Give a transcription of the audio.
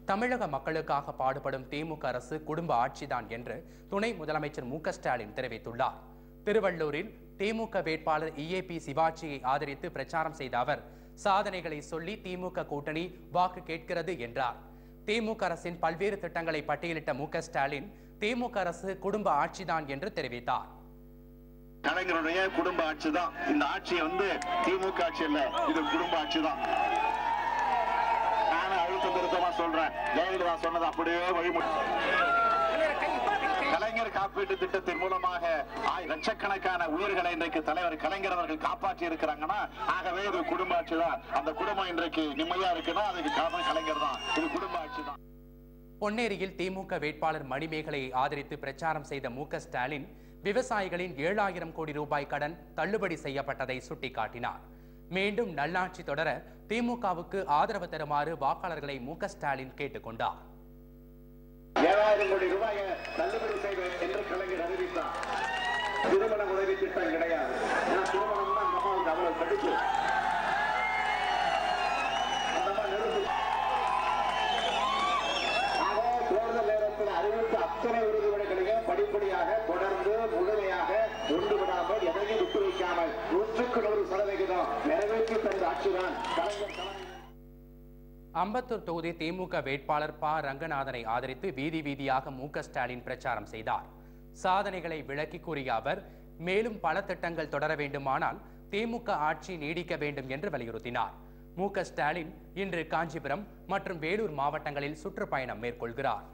தமிழக மக்களுக்காக பாடுபடும் திமுக அரசு குடும்ப ஆட்சிதான் என்று துணை முதலமைச்சர் மு க ஸ்டாலின் தெரிவித்துள்ளார். திருவள்ளூரில் திமுக வேட்பாளர் EAP சிவாஜியை ஆதரித்து பிரச்சாரம் செய்த அவர், சாதனைகளை சொல்லி திமுக கூட்டணி வாக்கு கேட்கிறது என்றார். திமுக அரசின் பல்வேறு திட்டங்களை பட்டியலிட்ட மு க ஸ்டாலின், திமுக அரசு குடும்ப ஆட்சிதான் என்று தெரிவித்தார். கலைஞருடைய குடும்ப ஆட்சி தான் இந்த ஆட்சி, திமுக ஆட்சி இல்ல, இது குடும்ப ஆட்சி தான். நானும் அழுத்தம் திருத்தமா சொல்றேன், ஜெயலலிதா சொன்னது அப்படியே வழிமுறை. கலைஞர் காப்பீட்டு திட்டத்தின் மூலமாக லட்சக்கணக்கான உயிர்களை இன்றைக்கு தலைவர் கலைஞர் அவர்கள் காப்பாற்றி இருக்கிறாங்கன்னா, ஆகவே இது குடும்ப ஆட்சி தான். அந்த குடும்பம் இன்றைக்கு நிம்மதியா இருக்குன்னா அதுக்கு காரணம் கலைஞர் தான். இது குடும்ப ஆட்சி தான். பொன்னேரியில் திமுக வேட்பாளர் மணிமேகலையை ஆதரித்து பிரச்சாரம் செய்த மு க ஸ்டாலின், விவசாயிகளின் 7,000 கோடி ரூபாய் கடன் தள்ளுபடி செய்யப்பட்டதை சுட்டிக்காட்டினார். மீண்டும் நல்லாட்சி தொடர திமுகவுக்கு ஆதரவு தருமாறு வாக்காளர்களை மு க ஸ்டாலின் கேட்டுக் கொண்டார். 7,000 கோடி ரூபாயை தள்ளுபடி செய்வேன் என்று கலைஞர் அறிவித்தார். திருமண உதவி திட்டம் கிடையாது. திருமணம் தான் அம்மாவுக்கு அவ்வளவு கடிச்சு தேர்தல் நேரத்தில் அறிவித்த அத்தனை உறுதிமொழிகளையும் படிப்படியாக தொடர்ந்து முழுமையாக ஒன்று விடாமல் எதையும் விட்டு வைக்காமல் 100% நிறைவேற்றி தந்த ஆட்சிதான் கலைஞர். அம்பத்தூர் தொகுதி திமுக வேட்பாளர் ப. ரங்கநாதனை ஆதரித்து வீதி வீதியாக மு க ஸ்டாலின் பிரச்சாரம் செய்தார். சாதனைகளை விளக்கி கூறிய அவர், மேலும் பல திட்டங்கள் தொடர வேண்டுமானால் திமுக ஆட்சி நீடிக்க வேண்டும் என்று வலியுறுத்தினார். மு க ஸ்டாலின் இன்று காஞ்சிபுரம் மற்றும் வேலூர் மாவட்டங்களில் சுற்றுப்பயணம் மேற்கொள்கிறார்.